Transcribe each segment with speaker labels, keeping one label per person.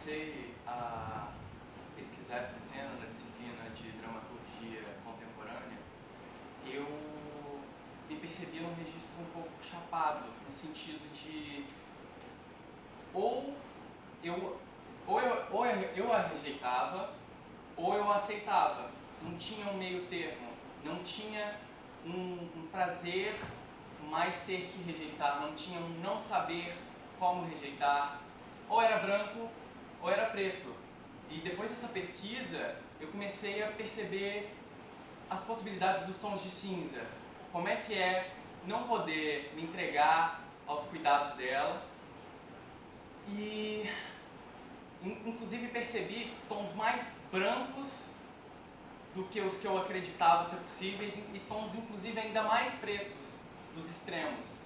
Speaker 1: comecei a pesquisar essa cena na disciplina de dramaturgia contemporânea, eu me percebi num registro um pouco chapado, no sentido de ou eu a rejeitava ou eu a aceitava. Não tinha um meio termo, não tinha um prazer mais ter que rejeitar, não tinha um não saber como rejeitar. Ou era branco ou era preto. E depois dessa pesquisa, eu comecei a perceber as possibilidades dos tons de cinza. Como é que é não poder me entregar aos cuidados dela. E inclusive percebi tons mais brancos do que os que eu acreditava ser possíveis e tons inclusive ainda mais pretos dos extremos.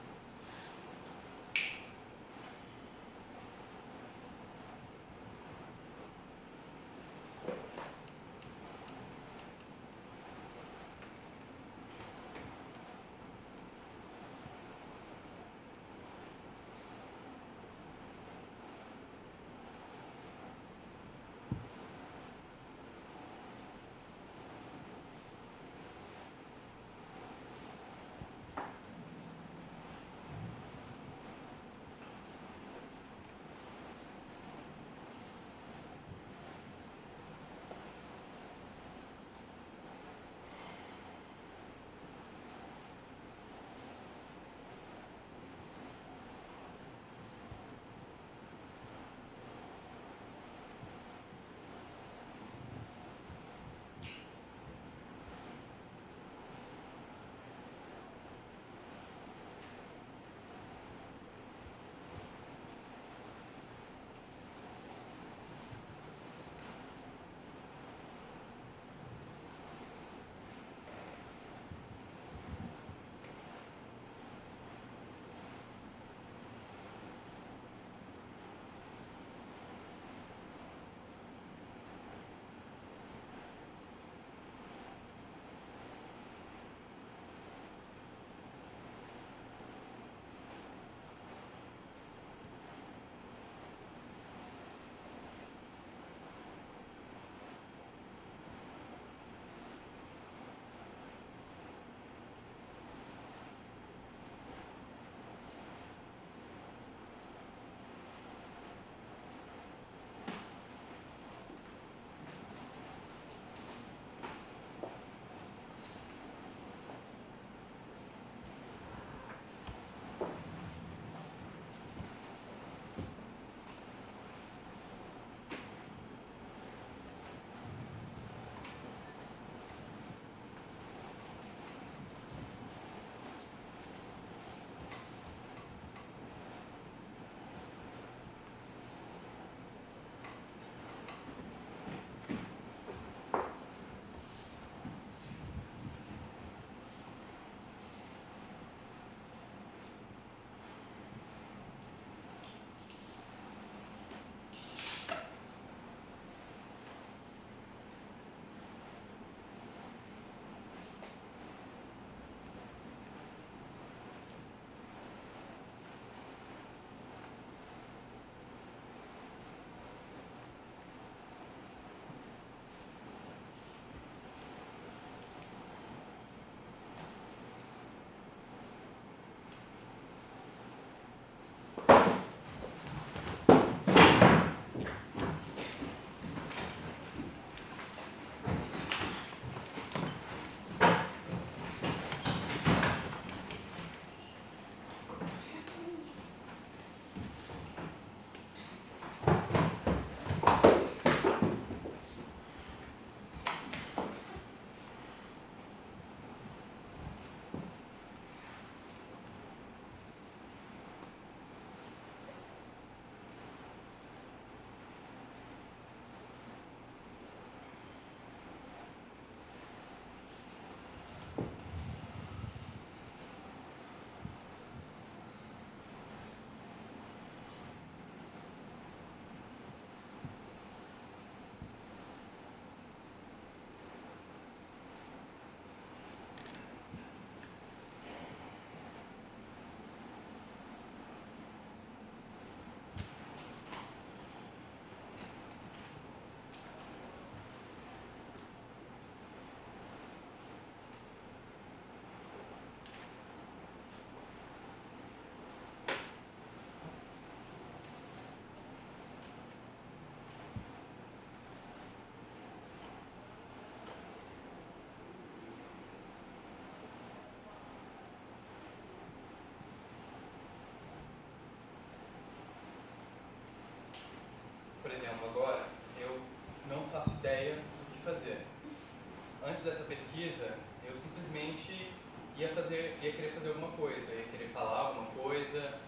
Speaker 1: antes dessa pesquisa, eu simplesmente ia querer fazer alguma coisa, ia querer falar alguma coisa,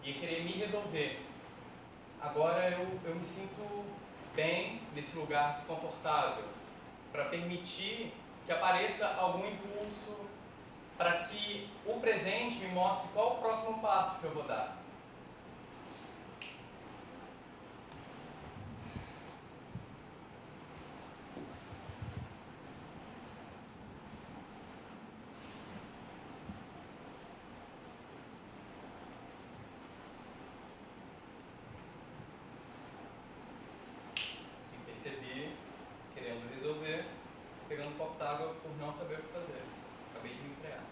Speaker 1: ia querer me resolver. Agora eu me sinto bem nesse lugar desconfortável, para permitir que apareça algum impulso, para que o presente me mostre qual o próximo passo que eu vou dar. E percebi, querendo resolver, pegando um copo d'água por não saber o que fazer. Acabei de me frear.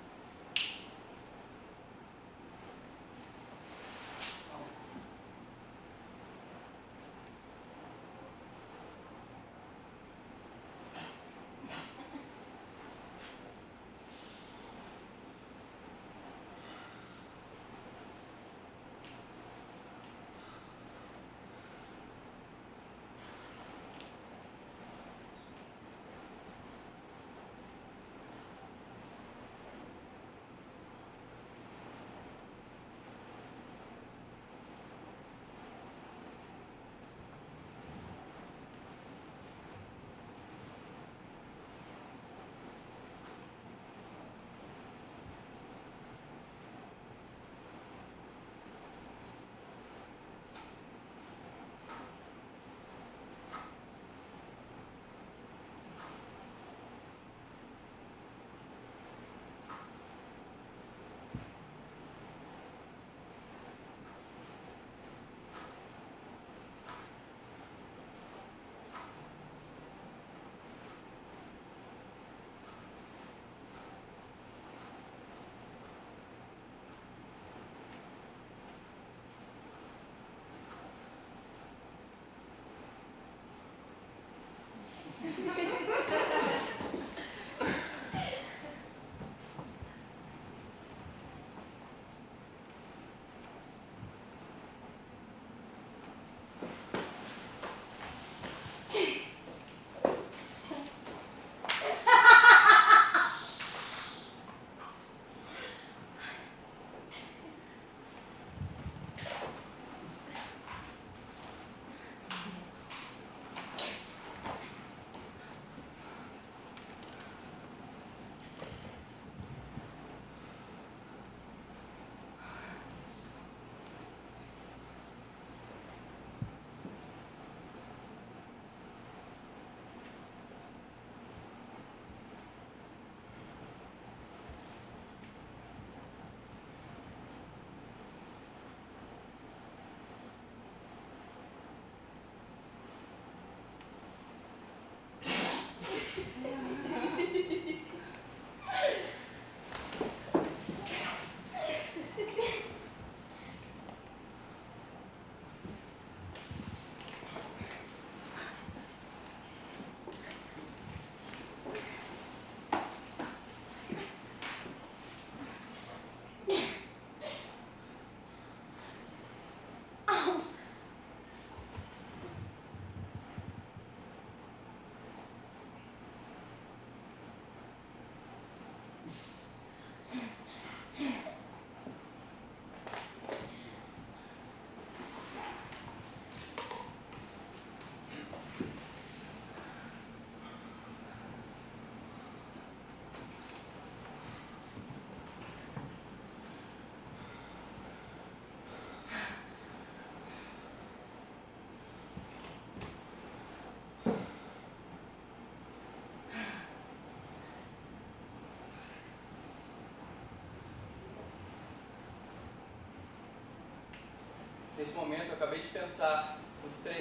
Speaker 1: Nesse momento, eu acabei de pensar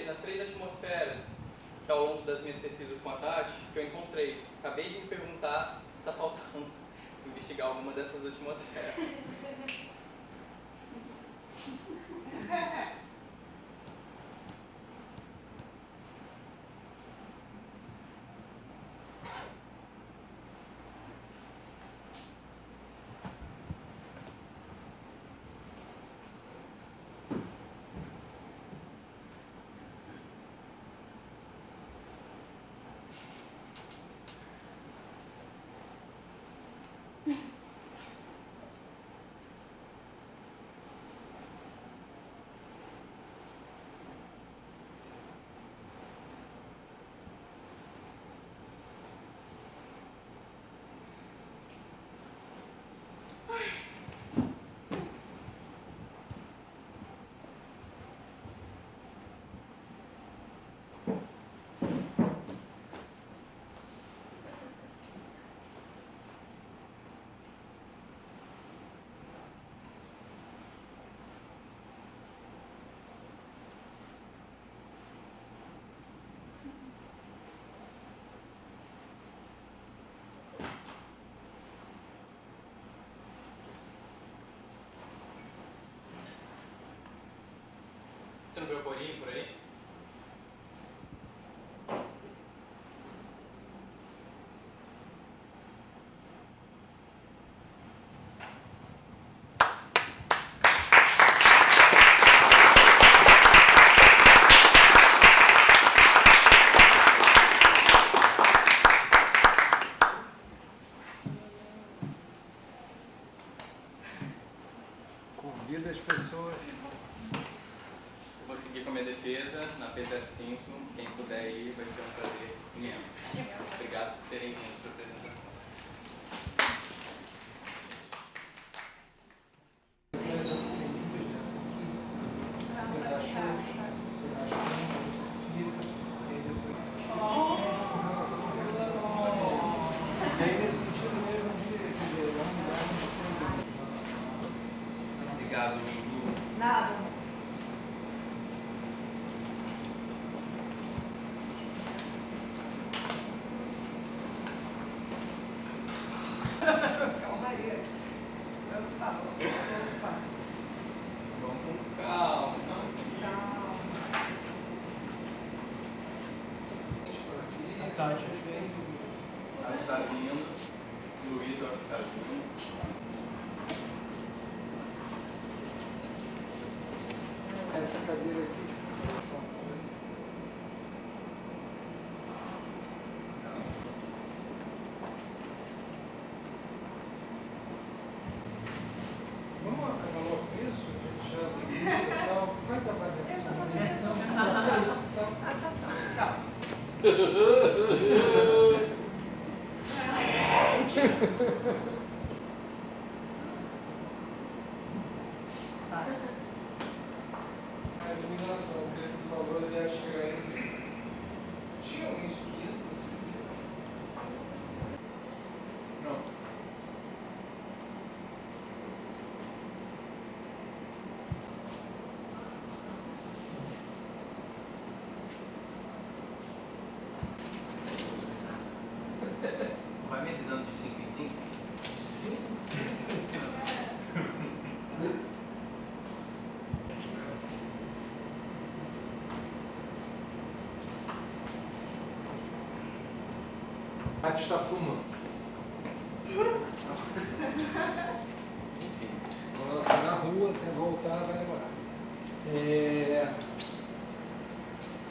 Speaker 1: nas 3 atmosferas que ao longo das minhas pesquisas com a Tati, que eu encontrei. Acabei de me perguntar se está faltando investigar alguma dessas atmosferas. Você não vê o corinho por aí?
Speaker 2: Convida as pessoas.
Speaker 1: Eu vou seguir com a minha defesa na P05. Quem puder ir vai ser um prazer imenso. Obrigado por terem vindo para a apresentação.
Speaker 2: Você dá shows, você dá shows, fica, e aí depois e aí nesse sentido mesmo de
Speaker 1: Obrigado, Ju.
Speaker 3: Nada. Calma aí.
Speaker 1: Vamos com calma.
Speaker 2: a Tati
Speaker 1: Está vindo. Luiz, acho que está vindo.
Speaker 2: essa cadeira aqui. Vamos acabar logo com isso? A gente já liga e tal. Faz a avaliação. Então,
Speaker 3: Tchau.
Speaker 2: a iluminação que ele falou, ele ia chegar em. Tinha um esquilo, não.
Speaker 1: Vai me avisando de 5 em 5?
Speaker 2: Sim, sim. A Tati está fumando.
Speaker 1: Enfim.
Speaker 2: Quando ela for na rua, até voltar, vai demorar.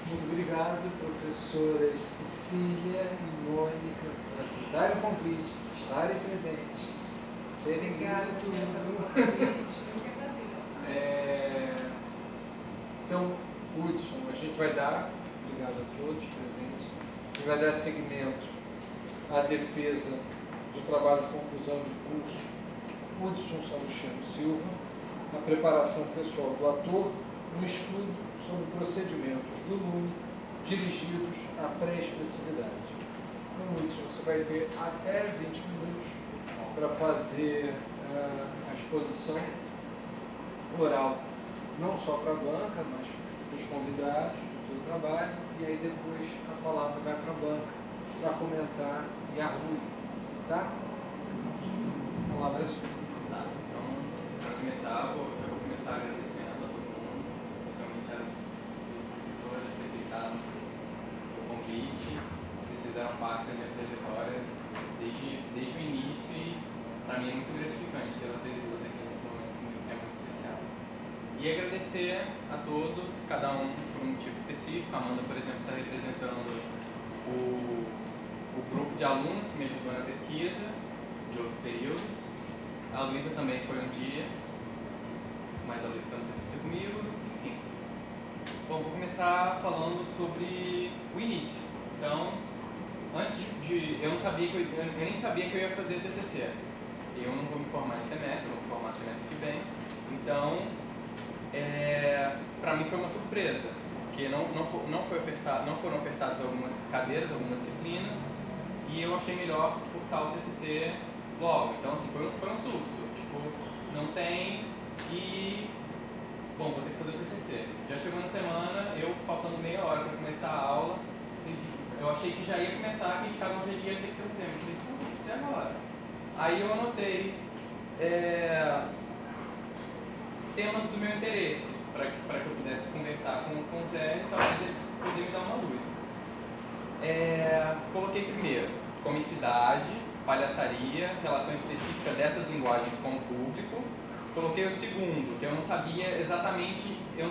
Speaker 2: Muito obrigado, professoras Cecília e Mônica, por aceitarem o convite, estarem presentes, terem vindo. Então, Hudson, a gente vai dar, obrigado a todos presentes, a gente vai dar seguimento à defesa do trabalho de conclusão de curso Hudson Salustiano Silva, a preparação pessoal do ator, um estudo sobre procedimentos do LUME dirigidos à pré-expressividade. Então, Hudson, você vai ter até 20 minutos para fazer a exposição oral, não só para a banca, mas para os convidados do seu trabalho, e aí depois a palavra vai para a banca para comentar e a Rui, tá? A palavra é sua.
Speaker 1: Tá, então, para começar, eu vou começar agradecendo a todo mundo, especialmente as professoras que aceitaram o convite, que fizeram parte da minha trajetória desde o início e para mim é muito gratificante ter vocês duas aqui nesse momento que é muito especial. E agradecer a todos, cada um por um motivo específico. A Amanda, por exemplo, está representando o grupo de alunos que me ajudou na pesquisa de outros períodos. A Luísa também foi um dia, mas a Luísa está no pesquisa comigo, enfim. Bom, vou começar falando sobre o início. Então, antes eu não sabia que eu nem sabia que eu ia fazer TCC. Eu não vou me formar esse semestre, eu vou me formar semestre que vem. Então, para mim foi uma surpresa, porque não foram ofertadas algumas cadeiras, algumas disciplinas, e eu achei melhor cursar o TCC logo. Então, assim, foi um susto. Tipo, não tem e... Bom, vou ter que fazer o TCC. Já chegou na semana, eu faltando meia hora para começar a aula, eu achei que já ia começar, que cada um já ia ter que ter um tempo. Eu falei, putz, e agora? Aí eu anotei temas do meu interesse. para que eu pudesse conversar com o Zé e talvez ele poder me dar uma luz. Coloquei primeiro comicidade, palhaçaria, relação específica dessas linguagens com o público. Coloquei o segundo, que eu não sabia exatamente o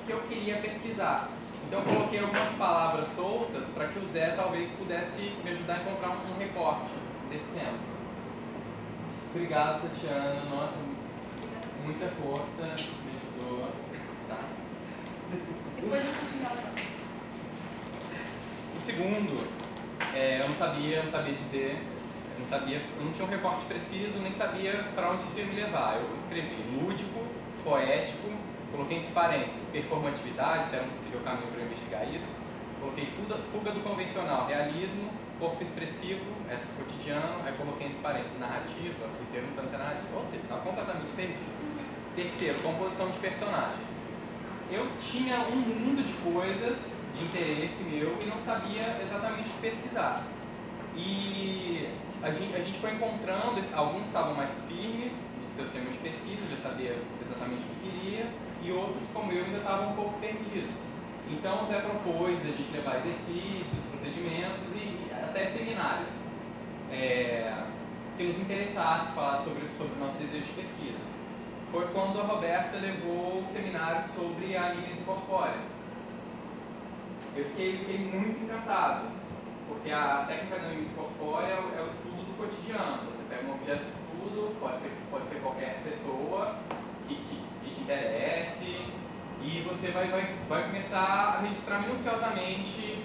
Speaker 1: que eu queria pesquisar. Então eu coloquei algumas palavras soltas para que o Zé talvez pudesse me ajudar a encontrar um recorte desse tema. Obrigado, Tatiana. Nossa, muita força, me ajudou. Tá.
Speaker 3: Depois eu continuo.
Speaker 1: O segundo, eu não sabia dizer, eu não tinha um recorte preciso, nem sabia para onde isso ia me levar. Eu escrevi lúdico, poético, coloquei entre parênteses performatividade, se era um possível caminho para eu investigar isso. Coloquei fuga do convencional, realismo, corpo expressivo, cotidiano, aí coloquei entre parênteses narrativa, e perguntando se é narrativa, ou seja, estava completamente perdido. Terceiro, composição de personagem. Eu tinha um mundo de coisas de interesse meu e não sabia exatamente o que pesquisar. E a gente foi encontrando, alguns estavam mais firmes nos seus temas de pesquisa, já sabia exatamente o que queria, e outros, como eu, ainda estavam um pouco perdidos. Então o Zé propôs a gente levar exercícios, procedimentos e até seminários que nos interessasse falar sobre o nosso desejo de pesquisa. Foi quando a Roberta levou o seminário sobre a mimesis corpórea. Eu fiquei muito encantado, porque a técnica da mimesis corpórea é o estudo do cotidiano. Você pega um objeto de estudo, pode ser qualquer pessoa que te interesse, e você vai começar a registrar minuciosamente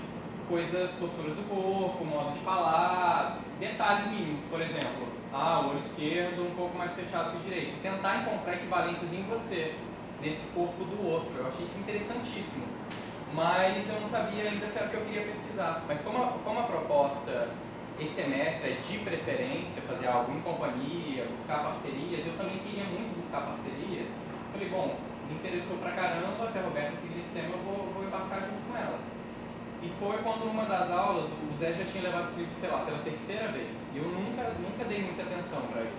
Speaker 1: coisas, posturas do corpo, modo de falar, detalhes mínimos, por exemplo, o olho esquerdo um pouco mais fechado que o direito, e tentar encontrar equivalências em você, nesse corpo do outro. Eu achei isso interessantíssimo, mas eu não sabia ainda se era o que eu queria pesquisar. Mas como a proposta esse semestre é de preferência fazer algo em companhia, buscar parcerias, eu também queria muito buscar parcerias. Falei, bom, me interessou pra caramba, se a Roberta seguir esse tema, eu vou embarcar junto com ela. E foi quando numa das aulas, o Zé já tinha levado esse livro, sei lá, pela terceira vez, e eu nunca dei muita atenção para ele.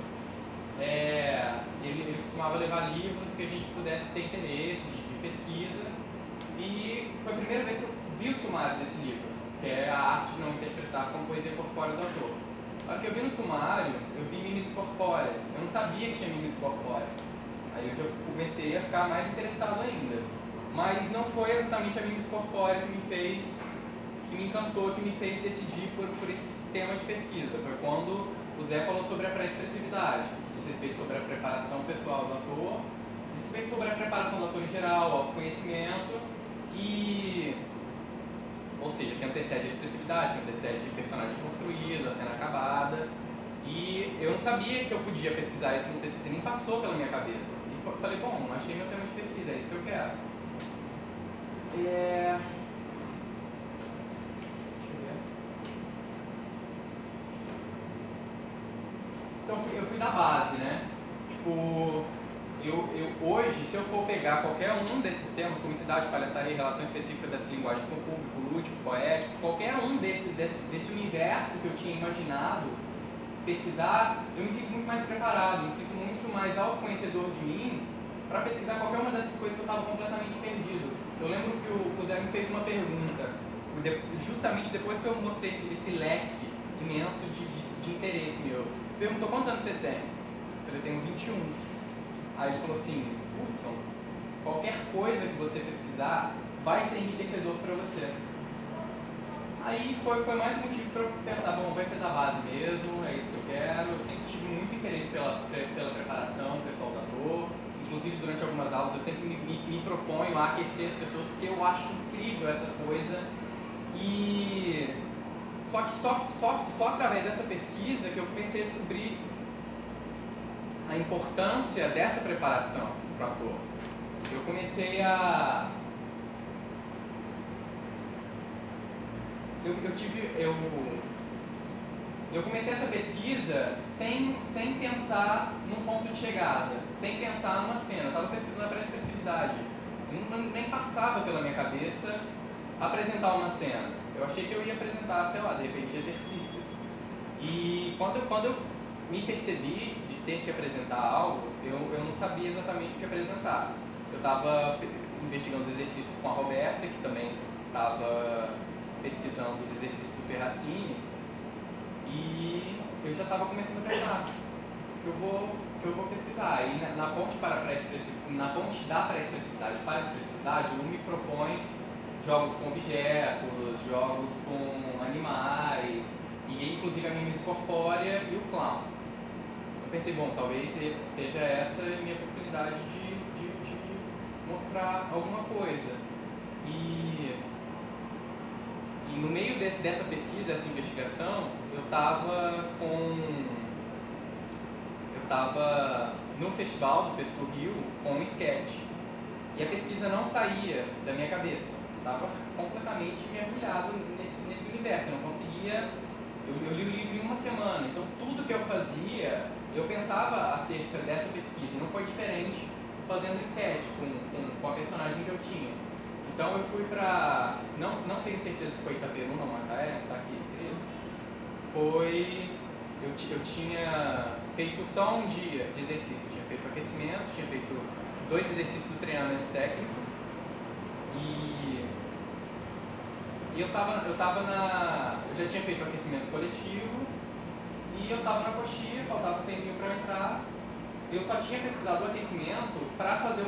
Speaker 1: Ele costumava levar livros que a gente pudesse ter interesse de pesquisa, e foi a primeira vez que eu vi o sumário desse livro, que é A Arte de Não Interpretar como Poesia Corpórea do Autor. Na hora que eu vi no sumário, eu vi mimesis corpórea, eu não sabia que tinha mimesis corpórea. Aí eu já comecei a ficar mais interessado ainda. Mas não foi exatamente a mimesis corpórea que me encantou, que me fez decidir por esse tema de pesquisa. Foi quando o Zé falou sobre a pré-expressividade, diz respeito sobre a preparação pessoal do ator, diz respeito sobre a preparação do ator em geral, o autoconhecimento, ou seja, que antecede a expressividade, que antecede o personagem construído, a cena acabada. E eu não sabia que eu podia pesquisar isso no TCC, nem passou pela minha cabeça. E falei, bom, achei meu tema de pesquisa, é isso que eu quero. Deixa eu ver. Então eu fui da base, né? Tipo, hoje, se eu for pegar qualquer um desses temas, comicidade, palhaçaria, relação específica dessas linguagens com o público, lúdico, poético, qualquer um desse universo que eu tinha imaginado pesquisar, eu me sinto muito mais preparado, me sinto muito mais autoconhecedor de mim para pesquisar qualquer uma dessas coisas que eu estava completamente perdido. Eu lembro que o Zé me fez uma pergunta, justamente depois que eu mostrei esse leque imenso de interesse meu. Perguntou, quantos anos você tem? Eu tenho 21. Aí ele falou assim, Hudson, qualquer coisa que você pesquisar vai ser enriquecedor para você. Aí foi mais um motivo para eu pensar, bom, vai ser da base mesmo, é isso que eu quero. Eu sempre tive muito interesse pela preparação pessoal do ator. Inclusive, durante algumas aulas, eu sempre me proponho a aquecer as pessoas, porque eu acho incrível essa coisa. E só que só através dessa pesquisa que eu comecei a descobrir a importância dessa preparação para o ator. Eu comecei a... Eu comecei essa pesquisa sem pensar num ponto de chegada, sem pensar numa cena. Eu estava pesquisando a pré-expressividade. Nem passava pela minha cabeça apresentar uma cena. Eu achei que eu ia apresentar, sei lá, de repente, exercícios. E quando eu me percebi de ter que apresentar algo, eu não sabia exatamente o que apresentar. Eu estava investigando os exercícios com a Roberta, que também estava pesquisando os exercícios do Ferracini, e eu já estava começando a pensar que eu vou pesquisar. E na ponte da pré-expressividade para a expressividade, o me propõe jogos com objetos, jogos com animais, e inclusive a mimesis corpórea e o clown. Eu pensei, bom, talvez seja essa a minha oportunidade de mostrar alguma coisa. E no meio dessa pesquisa, dessa investigação, eu estava no festival do Fesco Rio com um sketch. E a pesquisa não saía da minha cabeça. Estava completamente mergulhado nesse universo. Eu não conseguia... Eu li o livro em uma semana. Então, tudo que eu fazia, eu pensava acerca dessa pesquisa. E não foi diferente fazendo sketch com a personagem que eu tinha. Então, eu fui para... Não tenho certeza se foi Itaperuna ou Macaé, está aqui escrito. Eu tinha feito só um dia de exercício. Eu tinha feito aquecimento, tinha feito 2 exercícios do treinamento técnico. E eu já tinha feito o aquecimento coletivo e eu estava na coxia, faltava um tempinho para eu entrar. Eu só tinha precisado do aquecimento para fazer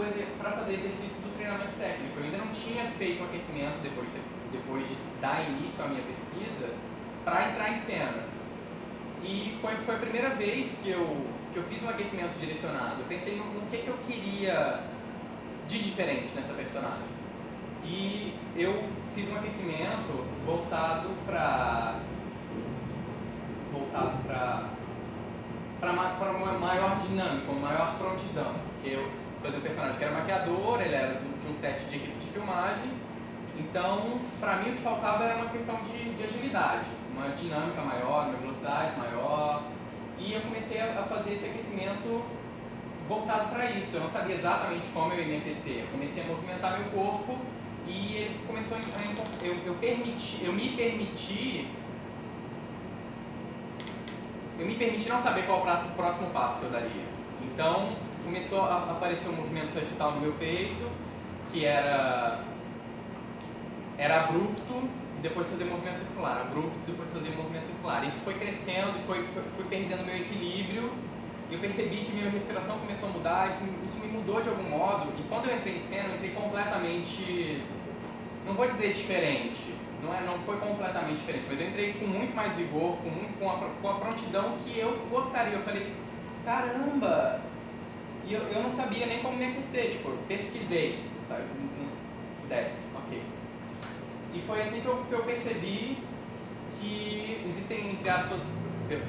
Speaker 1: exercício do treinamento técnico. Eu ainda não tinha feito o aquecimento depois de dar início à minha pesquisa para entrar em cena. E foi a primeira vez que eu fiz um aquecimento direcionado. Eu pensei no que eu queria de diferente nessa personagem. E eu fiz um aquecimento voltado para uma maior dinâmica, uma maior prontidão. Porque eu fazia um personagem que era maquiador, ele era de um set de equipe de filmagem. Então, para mim, o que faltava era uma questão de agilidade, uma dinâmica maior, uma velocidade maior. E eu comecei a fazer esse aquecimento voltado para isso. Eu não sabia exatamente como eu ia me aquecer. Eu comecei a movimentar meu corpo e ele começou eu me permiti não saber qual o próximo passo que eu daria. Então, começou a aparecer um movimento sagital no meu peito, que era abrupto, e depois fazer movimento circular, abrupto, e depois fazer movimento circular. Isso foi crescendo e fui perdendo meu equilíbrio, e eu percebi que minha respiração começou a mudar, isso me mudou de algum modo, e quando eu entrei em cena, eu entrei completamente, não vou dizer diferente, não foi completamente diferente, mas eu entrei com muito mais vigor, com a prontidão que eu gostaria. Eu falei, caramba! E eu não sabia nem como me aquecer, tipo, pesquisei, tá? 10, ok. E foi assim que eu percebi que existem, entre aspas,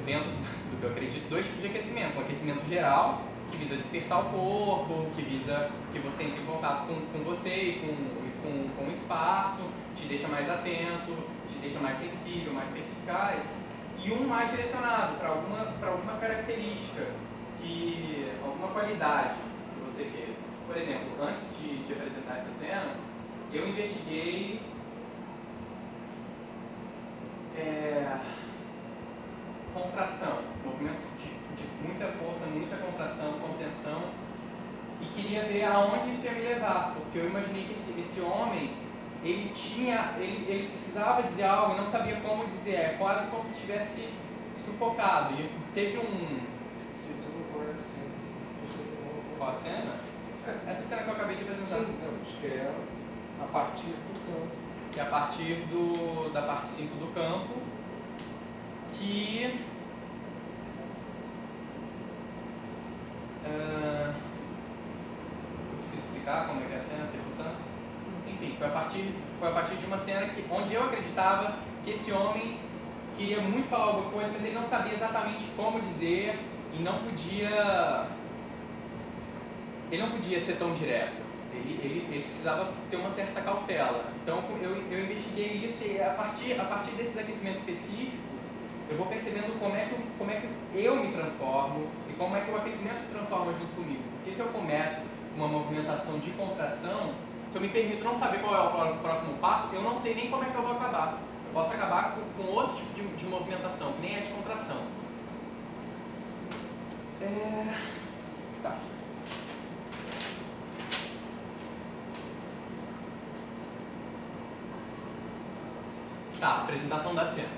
Speaker 1: dentro do que eu acredito, 2 tipos de aquecimento. Um aquecimento geral, que visa despertar o corpo, que visa que você entre em contato com você e com o espaço, te deixa mais atento, te deixa mais sensível, mais perspicaz. E um mais direcionado para alguma característica, alguma qualidade que você queira. Por exemplo, antes de apresentar essa cena, eu investiguei contração, movimentos de muita força, muita contração, contenção, e queria ver aonde isso ia me levar, porque eu imaginei que esse homem, ele precisava dizer algo e não sabia como dizer, é quase como se estivesse sufocado. E teve
Speaker 2: Se tu não conhece a cena,
Speaker 1: Qual a cena? Essa cena que eu acabei de apresentar.
Speaker 2: Sim, acho que é a partir do campo.
Speaker 1: Que é a partir da parte 5 do campo, que eu preciso explicar como é que é a cena, a circunstância. Enfim, foi a partir de uma cena onde eu acreditava que esse homem queria muito falar alguma coisa, mas ele não sabia exatamente como dizer e não podia ser tão direto. Ele precisava ter uma certa cautela. Então eu investiguei isso e a partir desses aquecimentos específicos eu vou percebendo como é que eu me transformo e como é que o aquecimento se transforma junto comigo. Porque se eu começo uma movimentação de contração, se eu me permito não saber qual é o próximo passo, eu não sei nem como é que eu vou acabar. Eu posso acabar com outro tipo de movimentação, que nem é de contração. Tá. Tá, apresentação da cena.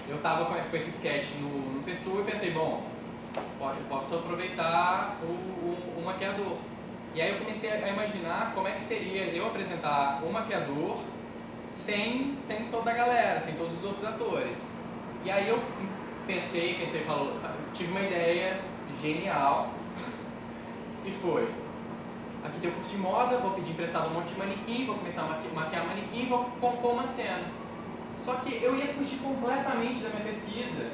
Speaker 1: Eu tava com esse sketch no Festu e pensei, bom, eu posso aproveitar o maquiador. E aí eu comecei a imaginar como é que seria eu apresentar o maquiador sem toda a galera, sem todos os outros atores. E aí eu pensei, tive uma ideia genial, que foi, aqui tem um curso de moda, vou pedir emprestado um monte de manequim, vou começar a maquiar manequim, vou compor uma cena. Só que eu ia fugir completamente da minha pesquisa,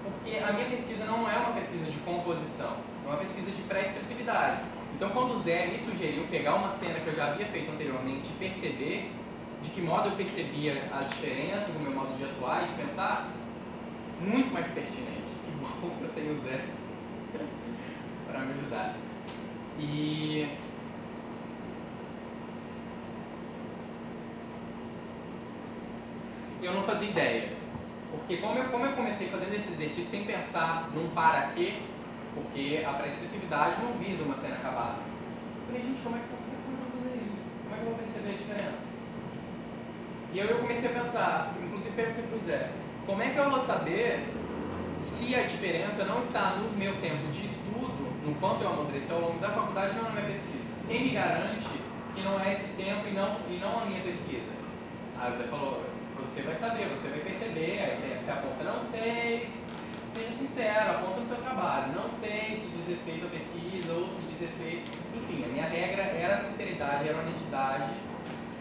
Speaker 1: porque a minha pesquisa não é uma pesquisa de composição, é uma pesquisa de pré-expressividade. Então quando o Zé me sugeriu pegar uma cena que eu já havia feito anteriormente e perceber de que modo eu percebia as diferenças no meu modo de atuar e de pensar, muito mais pertinente. Que bom que eu tenho o Zé para me ajudar. E eu não fazia ideia, porque como eu comecei fazendo esse exercício sem pensar num para quê, porque a pré-expressividade não visa uma cena acabada. Eu falei, gente, como é que eu vou fazer isso? Como é que eu vou perceber a diferença? E aí eu comecei a pensar, inclusive perguntei para o Zé, como é que eu vou saber se a diferença não está no meu tempo de estudo, no quanto eu amadureci ao longo da faculdade, não na minha pesquisa? Quem me garante que não é esse tempo e não a minha pesquisa? Aí o Zé falou, você vai saber, você vai perceber, aí você aponta, não sei, seja sincero, aponta no seu trabalho, não sei se diz respeito à pesquisa ou se diz respeito... Enfim, a minha regra era a sinceridade, era a honestidade,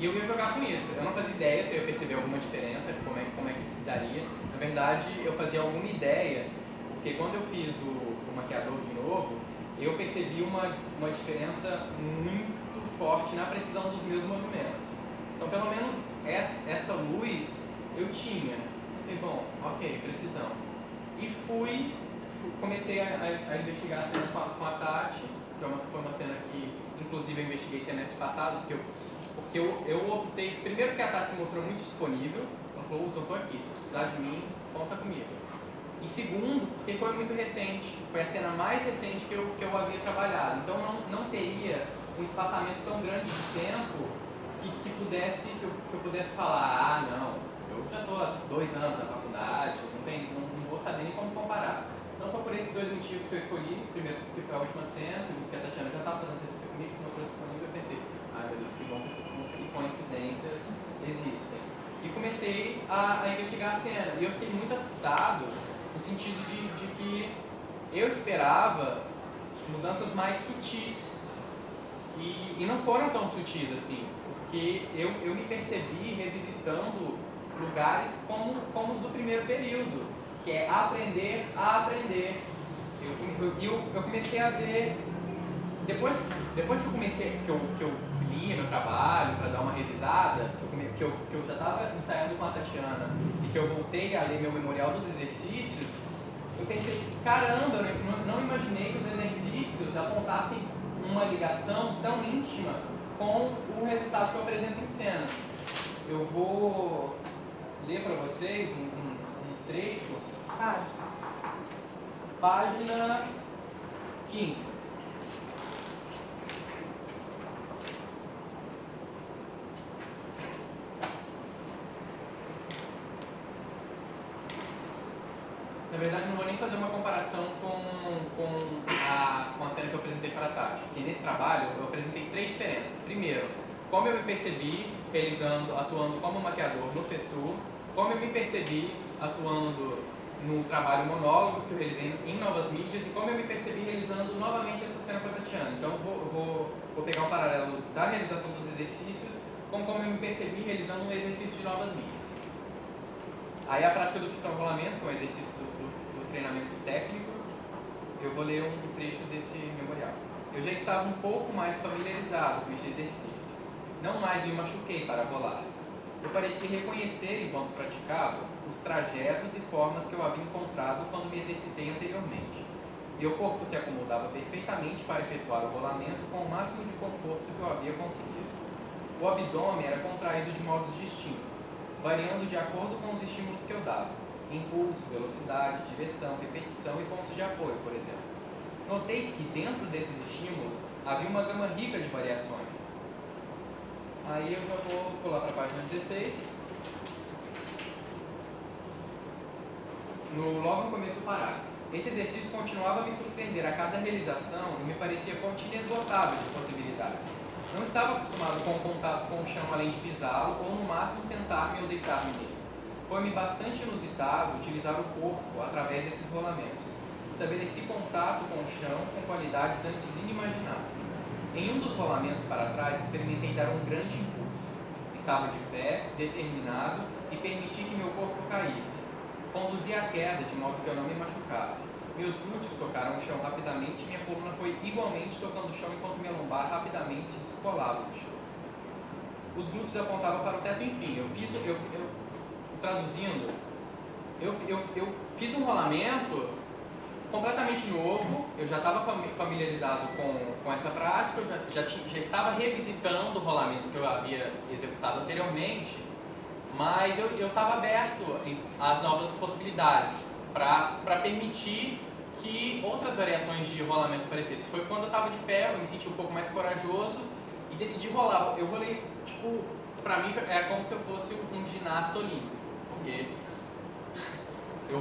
Speaker 1: e eu ia jogar com isso. Eu não fazia ideia se eu ia perceber alguma diferença, como é que isso se daria. Na verdade, eu fazia alguma ideia, porque quando eu fiz o maquiador de novo, eu percebi uma diferença muito forte na precisão dos meus movimentos. Então, pelo menos essa luz eu tinha. Pensei, bom, ok, precisão. E comecei a investigar a cena com a Tati, que foi uma cena que, inclusive, eu investiguei semestre passado, porque eu optei, primeiro que a Tati se mostrou muito disponível, ela falou, Hudson, eu tô aqui, se precisar de mim, conta comigo. E segundo, porque foi muito recente, foi a cena mais recente que eu havia trabalhado, então não teria um espaçamento tão grande de tempo que eu pudesse falar, não, eu já estou há 2 anos na faculdade, não vou saber nem como comparar. Então foi por esses 2 motivos que eu escolhi, primeiro porque foi a última cena, segundo porque a Tatiana já estava fazendo TCC comigo, se mostrou disponível, eu pensei, ai meu Deus, que bom que essas coincidências existem. E comecei a investigar a cena, e eu fiquei muito assustado, no sentido de que eu esperava mudanças mais sutis, e não foram tão sutis assim, porque eu me percebi revisitando lugares como os do primeiro período, que é aprender a aprender. Eu comecei a ver, depois que eu lia meu trabalho para dar uma revisada, que eu já estava ensaiando com a Tatiana e que eu voltei a ler meu memorial dos exercícios, eu pensei, caramba, eu não imaginei que os exercícios apontassem uma ligação tão íntima com o resultado que eu apresento em cena. Eu vou ler para vocês um trecho. Página 15. Na verdade, não vou nem fazer uma comparação com a cena que eu apresentei para a Tati, porque nesse trabalho eu apresentei 3 diferenças. Primeiro, como eu me percebi atuando como maquiador no Festu, como eu me percebi atuando no trabalho Monólogos que eu realizei em Novas Mídias e como eu me percebi realizando novamente essa cena com a Tatiana. Então vou pegar um paralelo da realização dos exercícios com como eu me percebi realizando um exercício de Novas Mídias. Aí a prática do pistão-rolamento, que é o exercício do treinamento técnico, eu vou ler um trecho desse memorial. Eu já estava um pouco mais familiarizado com este exercício. Não mais me machuquei para rolar. Eu parecia reconhecer, enquanto praticava, os trajetos e formas que eu havia encontrado quando me exercitei anteriormente. Meu corpo se acomodava perfeitamente para efetuar o rolamento com o máximo de conforto que eu havia conseguido. O abdômen era contraído de modos distintos, variando de acordo com os estímulos que eu dava. Impulso, velocidade, direção, repetição e pontos de apoio, por exemplo. Notei que dentro desses estímulos havia uma gama rica de variações. Aí eu já vou pular para a página 16.
Speaker 4: logo no começo do parágrafo. Esse exercício continuava a me surpreender a cada realização e me parecia fonte inesgotável de possibilidades. Não estava acostumado com o contato com o chão além de pisá-lo ou no máximo sentar-me ou deitar-me nele. Foi-me bastante inusitado utilizar o corpo através desses rolamentos. Estabeleci contato com o chão com qualidades antes inimagináveis. Em um dos rolamentos para trás, experimentei dar um grande impulso. Estava de pé, determinado, e permiti que meu corpo caísse. Conduzi a queda de modo que eu não me machucasse. Meus glúteos tocaram o chão rapidamente e minha coluna foi igualmente tocando o chão enquanto minha lombar rapidamente se descolava do chão. Os glúteos apontavam para o teto, enfim, eu fiz um rolamento completamente novo. Eu já estava familiarizado com essa prática, eu já estava revisitando rolamentos que eu havia executado anteriormente, mas eu estava aberto às novas possibilidades para permitir que outras variações de rolamento aparecessem. Foi quando eu estava de pé, eu me senti um pouco mais corajoso e decidi rolar. Eu rolei, tipo, para mim era como se eu fosse um ginasta olímpico, porque eu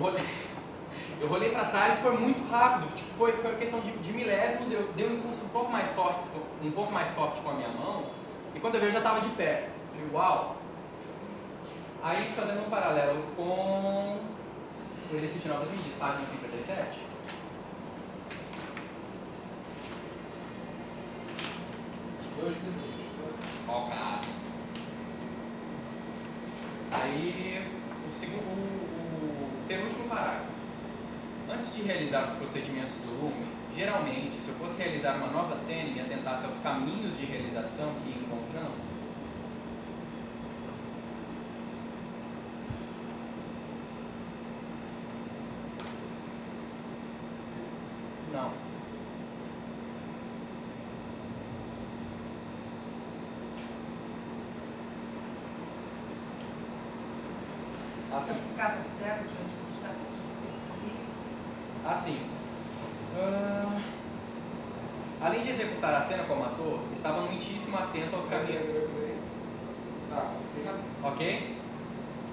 Speaker 4: rolei para trás e foi muito rápido, tipo, foi uma questão de milésimos. Eu dei um impulso um pouco mais forte com a minha mão, e quando eu vi eu já estava de pé. Falei, uau! Aí, fazendo um paralelo com o exercício de novas mídias, página 57. Ok. Aí, o penúltimo parágrafo. Antes de realizar os procedimentos do lume, geralmente, se eu fosse realizar uma nova cena e me atentasse aos caminhos de realização que ia encontrando, não.
Speaker 3: Você ficava cego diante dos caminhos de
Speaker 4: Assim, além de executar a cena como ator, estava muitíssimo atento aos caminhos. Ok?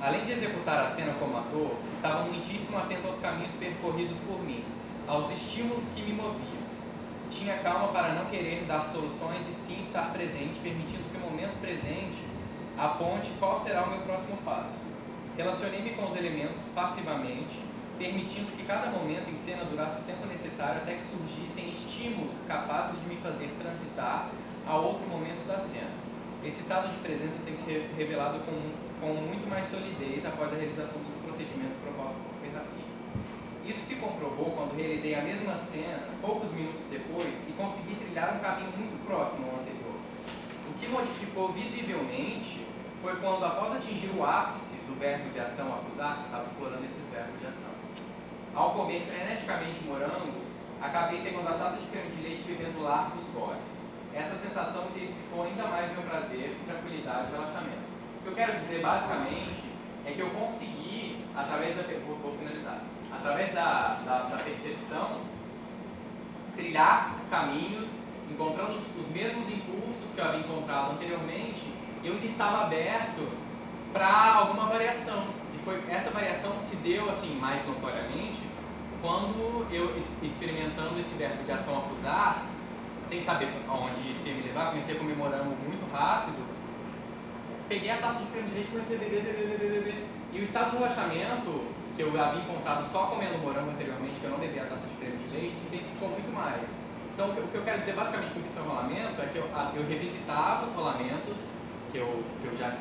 Speaker 4: Além de executar a cena como ator, estava muitíssimo atento aos caminhos percorridos por mim, aos estímulos que me moviam. Tinha calma para não querer dar soluções e sim estar presente, permitindo que o momento presente aponte qual será o meu próximo passo. Relacionei-me com os elementos passivamente, permitindo que cada momento em cena durasse o tempo necessário até que surgissem estímulos capazes de me fazer transitar a outro momento da cena. Esse estado de presença tem se revelado com muito mais solidez após a realização dos procedimentos propostos por Ferracini. Isso se comprovou quando realizei a mesma cena poucos minutos depois e consegui trilhar um caminho muito próximo ao anterior. O que modificou visivelmente foi quando, após atingir o ápice do verbo de ação acusar, estava explorando esses verbos de ação. Ao comer freneticamente morangos, acabei pegando a taça de creme de leite e bebendo largos goles. Essa sensação intensificou ainda mais meu prazer, tranquilidade e relaxamento. O que eu quero dizer, basicamente, é que eu consegui, através da percepção, trilhar os caminhos, encontrando os mesmos impulsos que eu havia encontrado anteriormente, eu ainda estava aberto para alguma variação. E essa variação se deu assim mais notoriamente quando eu, experimentando esse verbo de ação acusar, sem saber aonde isso ia me levar, comecei a comer morango muito rápido, peguei a taça de creme de leite e comecei a beber. E o estado de relaxamento que eu havia encontrado só comendo morango anteriormente, que eu não bebia a taça de creme de leite, se intensificou muito mais. Então, o que eu quero dizer basicamente com esse rolamento é que eu revisitava os rolamentos que eu já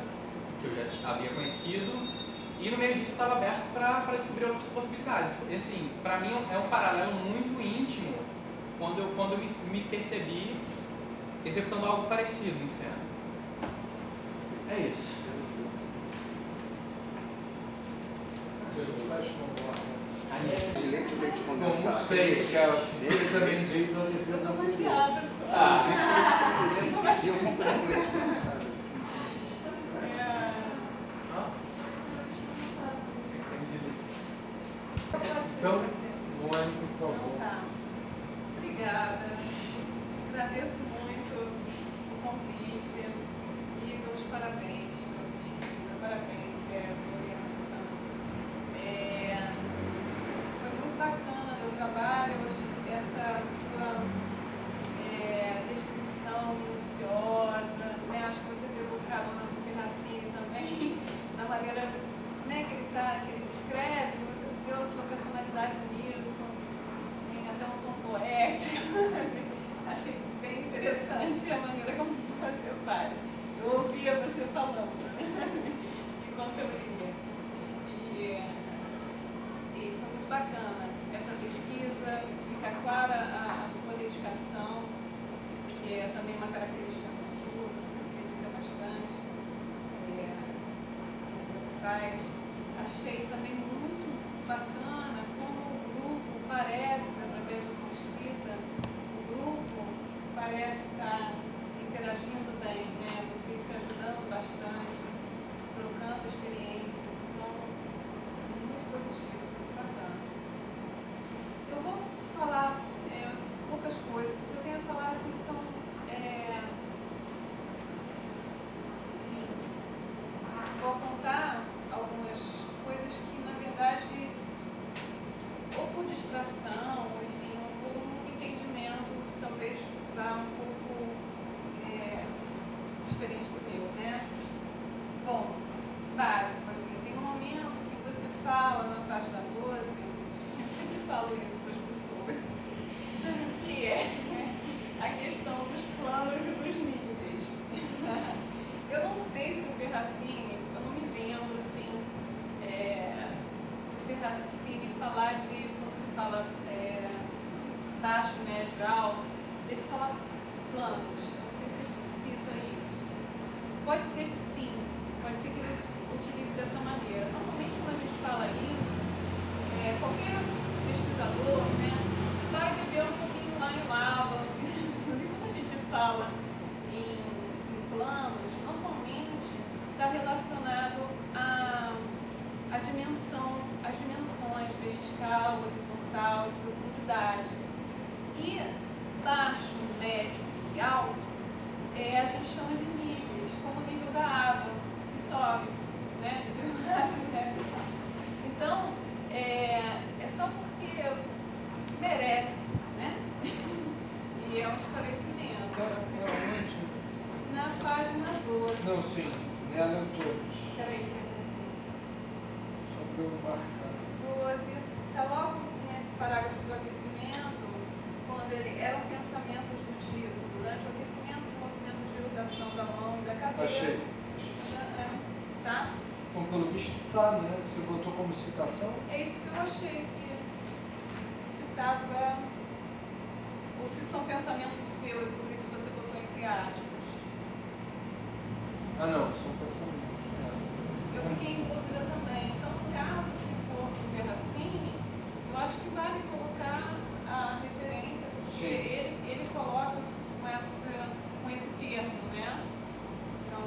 Speaker 4: havia conhecido, e no meio disso estava aberto para descobrir outras possibilidades. E, assim, para mim é um paralelo muito íntimo quando eu me percebi executando algo parecido em cena. É isso.
Speaker 2: Não sei, porque a Cecília também diz que não defesa muito.
Speaker 3: Obrigada,
Speaker 2: Então, Mônica, por favor.
Speaker 3: Tá. Obrigada. Agradeço muito o convite e dou os parabéns. Parabéns, pela orientação. atrás. Achei também muito bacana como o grupo parece, através da sua escrita, o grupo parece estar interagindo bem, né? Vocês se ajudando bastante, trocando experiências, então, muito positivo, muito bacana. Eu vou falar poucas coisas. O que eu tenho a falar assim, são enfim, vou apontar algumas coisas que na verdade ou por distração, ou enfim, ou por um entendimento talvez vá um pouco diferente do meu, né? Bom, básico, assim, tem um momento que você fala na página 12, eu sempre falo isso para as pessoas, que é a questão dos planos e dos níveis. Eu não sei se o Ferracini, eu não me lembro, assim, do Ferracini falar de, quando se fala baixo, médio, alto, ele fala planos. Eu não sei se ele cita isso. Pode ser que sim, pode ser que ele utilize dessa maneira. Normalmente, quando a gente fala isso, qualquer pesquisador, né, vai beber um pouquinho lá em lava. Inclusive, quando a gente fala em planos, normalmente está relacionado à dimensão, às dimensões vertical, horizontal, de profundidade. E baixo, médio e alto, a gente chama de níveis, como o nível da água, que sobe, né? Então, é só porque merece, né? E é um esclarecimento. Na página 12.
Speaker 2: Não, sim, nela em todos.
Speaker 3: Peraí.
Speaker 2: Só para eu marcar.
Speaker 3: 12. Está logo nesse parágrafo do aquecimento, quando ele eram pensamentos do tipo, durante o aquecimento, os movimentos de rotação da mão e da cabeça.
Speaker 2: Achei.
Speaker 3: Tá?
Speaker 2: Bom, pelo visto está, né? Você botou como citação?
Speaker 3: É isso que eu achei que estava. Ou se são pensamentos seus, e por isso você botou entre aspas.
Speaker 2: Ah, não, são pensamentos.
Speaker 3: Eu fiquei em dúvida também. Então, no caso, se for do Ferracini, eu acho que vale colocar a referência, porque ele coloca com esse termo, né? Então,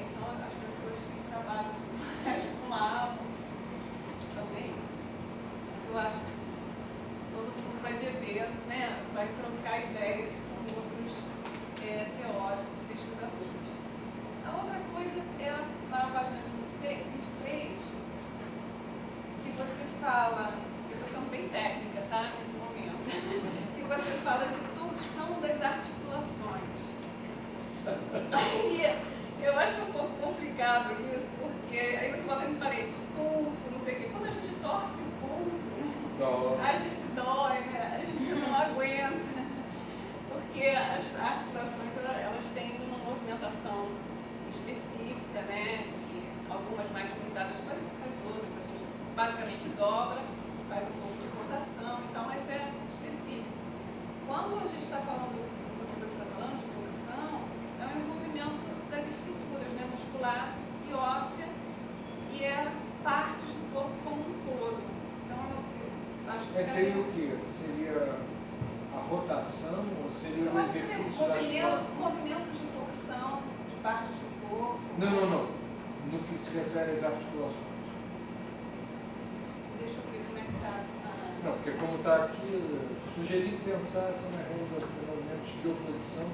Speaker 3: são as pessoas que trabalham mais com a também isso. Mas eu acho que todo mundo vai beber, né? Vai trocar ideias com outros teóricos, pesquisadores. A outra coisa é na página 23, que você fala, eu estou sendo bem técnica, tá? Nesse momento, que você fala de torção das articulações. Aí, eu acho um pouco complicado isso, porque aí você bota em parede, pulso, não sei o quê. Quando a gente torce o pulso, a gente dói, né? A gente não aguenta. Porque as articulações, elas têm uma movimentação específica, né? E algumas mais limitadas que as outras. A gente basicamente dobra, faz um pouco de rotação e tal, mas é específico. Quando a gente está falando, quando você está falando de torção, é um envolvimento das estruturas, né? Muscular e óssea, e partes do corpo como um todo. Então, eu acho que...
Speaker 2: Mas seria o quê? Seria a rotação ou seria o exercício das costas?
Speaker 3: Movimentos de torção de partes do corpo.
Speaker 2: Não. No que se refere às articulações.
Speaker 3: Deixa eu ver como é que está.
Speaker 2: Não, porque como está aqui, sugeri pensar na realização de movimentos de oposição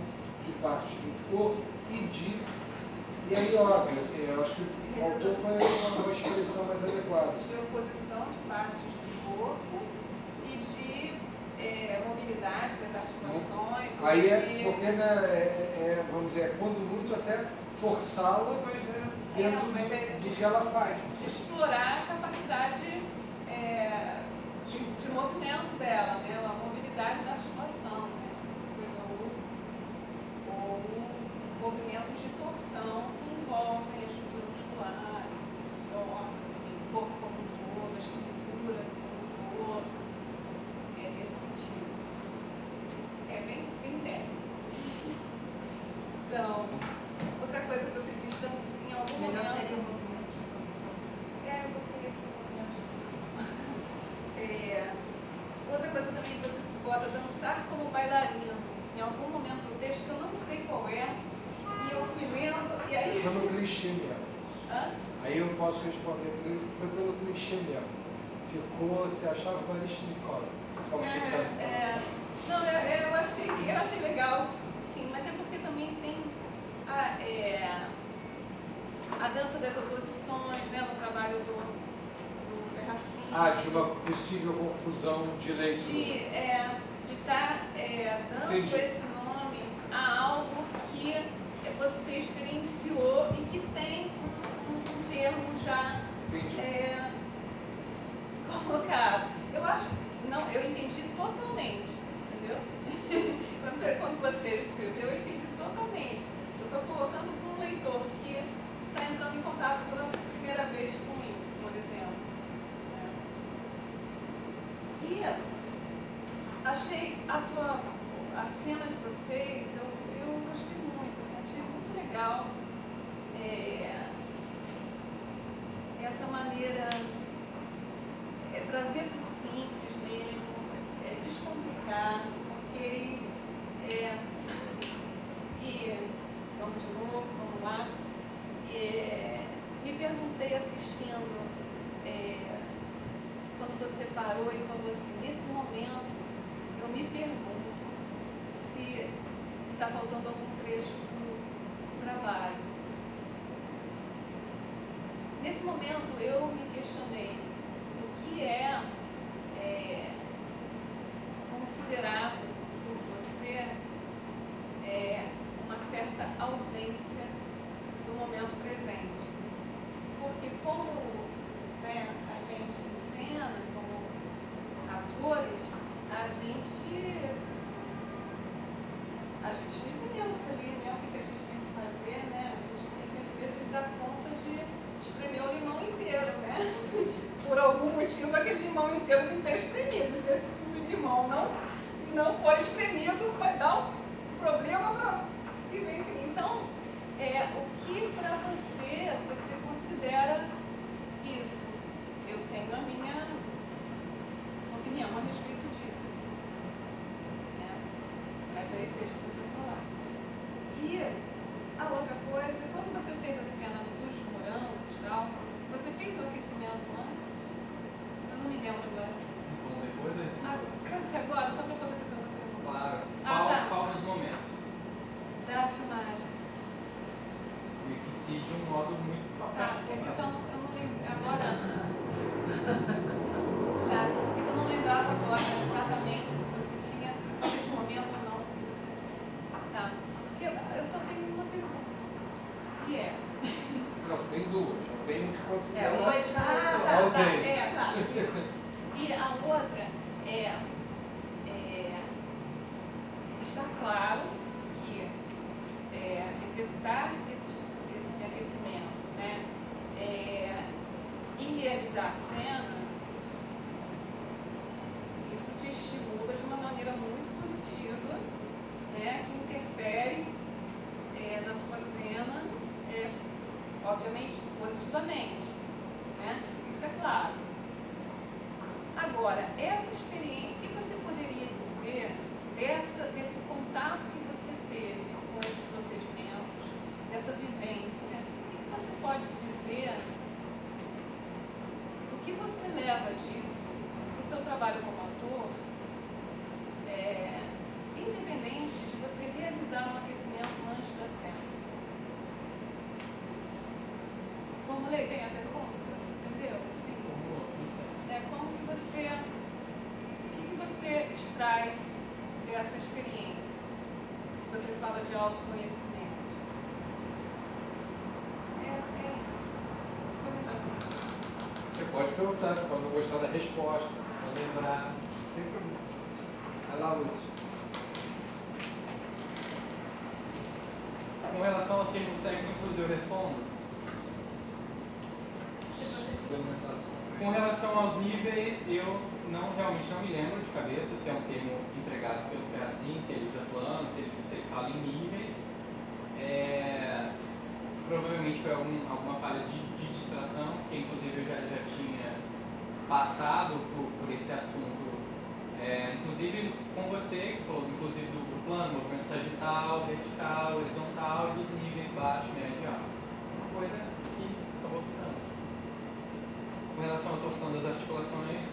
Speaker 2: de partes do corpo e aí, óbvio, assim, eu acho que faltou foi uma expressão mais adequada.
Speaker 3: De oposição de partes do corpo e de mobilidade das articulações.
Speaker 2: Aí porque, né, vamos dizer, quando muito até forçá-la, mas dentro do que ela faz.
Speaker 3: De explorar a capacidade de movimento dela, né? A mobilidade da articulação, né? Ou movimentos de torção que envolvem a estrutura muscular, óssea, o corpo como um todo, a estrutura como um todo. Nesse sentido. É bem técnico. Então, outra coisa que você diz, então, em algum
Speaker 5: Melhor
Speaker 3: momento...
Speaker 5: seria o movimento
Speaker 3: Outra coisa também que você bota, dançar como bailarino. Em algum momento do texto, que eu não sei qual é, e eu fui lendo, e aí...
Speaker 2: Foi no clichê mesmo.
Speaker 3: Hã?
Speaker 2: Aí eu posso responder por ele, foi pelo clichê mesmo. Ficou, você achava Baryshnikov, saltitando.
Speaker 3: Não, eu achei legal, sim, mas é porque também tem a dança das oposições, né, no trabalho do Ferracini.
Speaker 2: De uma possível confusão de leitura.
Speaker 3: De estar dando
Speaker 2: Entendi.
Speaker 3: esse nome a algo que você experienciou e que tem um termo já colocado. Eu entendi totalmente, entendeu? Quando você escreveu, eu entendi totalmente. Eu estou colocando para um leitor que está entrando em contato pela primeira vez com isso, por exemplo. E achei a cena de vocês, eu gostei muito, assim, achei muito legal essa maneira, trazer para o simples mesmo, descomplicar, ok? E vamos de novo, vamos lá. Me perguntei assistindo, quando você parou e falou assim, nesse momento, eu me pergunto se está faltando algum trecho do trabalho. Nesse momento, eu me questionei o que é considerado por você uma certa ausência do momento presente. Porque como a gente encena, como atores, a gente pensa ali, né, o que a gente tem que fazer, né? A gente tem que, às vezes, dar conta de espremer o limão inteiro, né? Por algum motivo, aquele limão inteiro tem que estar espremido. Se esse limão não for espremido, vai dar um problema para viver. Então, o que para você considera isso? Eu tenho a minha opinião a respeito disso. Mas aí deixa você falar. E a outra coisa, quando você fez a cena dos morangos e tal, você fez o aquecimento antes? Eu não me lembro agora.
Speaker 4: Respondo depois ou respondo?
Speaker 3: Pode ser agora, só para poder fazer outra pergunta.
Speaker 4: Claro. Qual dos momentos?
Speaker 3: Da filmagem.
Speaker 4: E que se de um modo muito
Speaker 3: É que eu não lembro. Agora. É que eu não lembrava agora exatamente se foi esse momento ou não. Tá. Eu só tenho uma pergunta. E
Speaker 2: Não, tem duas. Não tem o que considerar
Speaker 5: uma de
Speaker 2: ausência.
Speaker 3: isso. E a outra está claro que executar esse aquecimento, né, e realizar a cena, isso te estimula de uma maneira muito positiva, né, que interfere na sua cena, obviamente positivamente, né? Isso é claro. Agora, essa experiência, o que você poderia dizer desse contato que você teve com esses procedimentos, dessa vivência? O que você pode dizer do que você leva disso para o seu trabalho como ator, independente de você realizar um aquecimento antes da cena? Formulei bem a pergunta? Entendeu? Sim. O que você extrai dessa experiência? Se você fala de autoconhecimento. Isso.
Speaker 2: Você pode perguntar, você pode não gostar da resposta, você pode lembrar. Não tem problema. Vai lá, Lúcio.
Speaker 4: Com relação aos termos técnicos, eu respondo. Com relação aos níveis, eu realmente não me lembro de cabeça se é um termo empregado pelo Ferracini, se ele usa plano, se ele fala em níveis. Provavelmente foi alguma falha de distração, porque inclusive eu já tinha passado por esse assunto Inclusive com você, que você falou inclusive do plano, movimento sagital, vertical, horizontal e dos níveis baixo, médio e alto. Uma coisa que acabou ficando. Com relação à torção das articulações,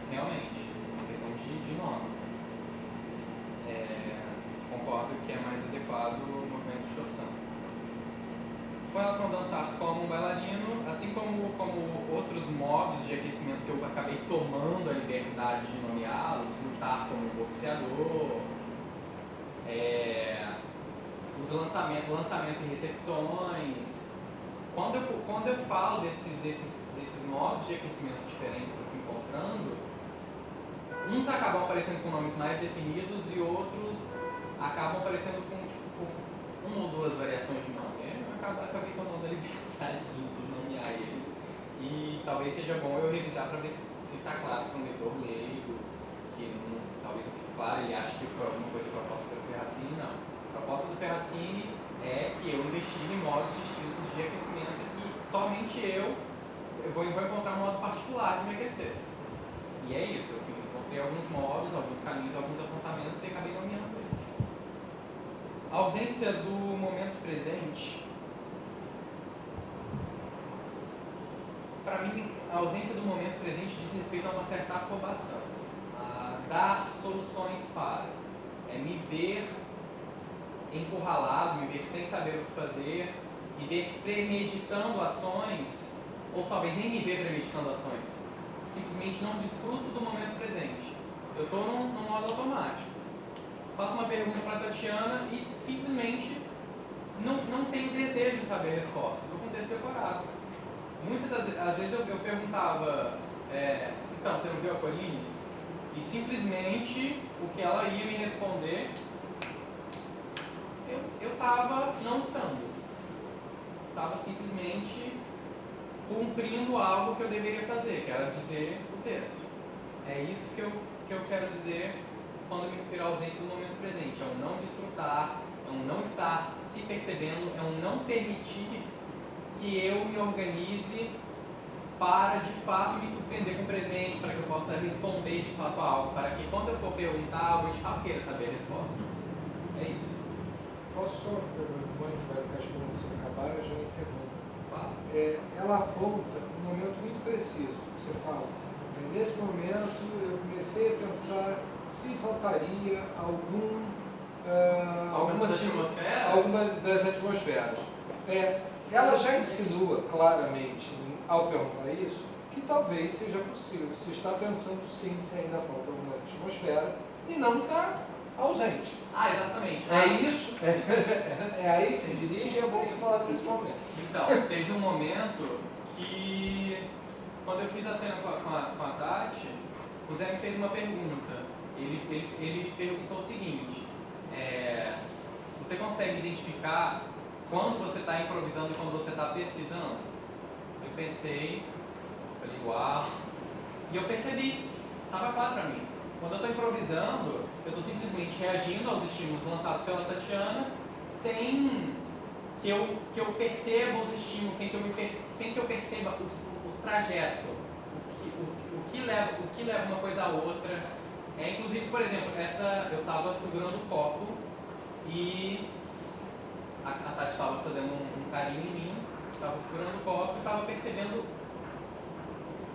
Speaker 4: realmente, questão de nome. Concordo que é mais adequado o movimento de torção. Com relação a dançar como um bailarino, assim como outros modos de aquecimento que eu acabei tomando a liberdade de nomeá-los, lutar como um boxeador, os lançamentos e recepções. Quando eu falo desses modos de aquecimento diferentes que eu fui encontrando, uns acabam aparecendo com nomes mais definidos e outros acabam aparecendo com uma ou duas variações de nome. Acabei tomando a liberdade de nomear eles. E talvez seja bom eu revisar para ver se está claro para um leitor leigo, que talvez não fique claro, ele acha que foi alguma coisa proposta pelo Ferracini. Não. A proposta do Ferracini é que eu investigue em modos distintos de aquecimento que somente eu vou encontrar um modo particular de me aquecer. E é isso, eu encontrei alguns modos, alguns caminhos, alguns apontamentos e acabei nomeando eles. A ausência do momento presente. Para mim, a ausência do momento presente diz respeito a uma certa afobação, a dar soluções para, me ver encurralado, me ver sem saber o que fazer, me ver premeditando ações, ou talvez nem me ver premeditando ações, simplesmente não desfruto do momento presente. Eu estou num modo automático. Faço uma pergunta para a Tatiana e simplesmente não tenho desejo de saber a resposta, estou com o texto decorado. Muitas das vezes eu perguntava, então, você não viu a Coline? E simplesmente o que ela ia me responder, eu estava não estando. Estava simplesmente cumprindo algo que eu deveria fazer, que era dizer o texto. É isso que eu quero dizer quando me refiro à ausência do momento presente. É um não desfrutar, é um não estar se percebendo, é um não permitir que eu me organize para de fato me surpreender com o presente, para que eu possa responder de fato a algo, para que quando eu for perguntar algo, eu de fato queira saber a resposta. É isso.
Speaker 2: Posso só, enquanto vai ficar esperando você acabar, eu já interrompo.
Speaker 4: Claro.
Speaker 2: Ela aponta um momento muito preciso. Você fala, nesse momento eu comecei a pensar se faltaria alguma das atmosferas. Ela já insinua claramente, ao perguntar isso, que talvez seja possível. Você está pensando sim se ainda falta alguma atmosfera e não está ausente.
Speaker 4: Exatamente.
Speaker 2: É isso? É aí que se dirige e é bom você falar desse momento.
Speaker 4: Então, teve um momento que, quando eu fiz a cena com a Tati, o Zé me fez uma pergunta. Ele perguntou o seguinte, você consegue identificar quando você está improvisando e quando você está pesquisando? Eu pensei, falei, uau, e eu percebi, estava claro para mim. Quando eu estou improvisando, eu estou simplesmente reagindo aos estímulos lançados pela Tatiana, sem que eu perceba os estímulos, sem que eu perceba o trajeto, o que leva uma coisa a outra. Inclusive, por exemplo, eu estava segurando o copo e a Tati estava fazendo um carinho em mim, estava segurando o copo e estava percebendo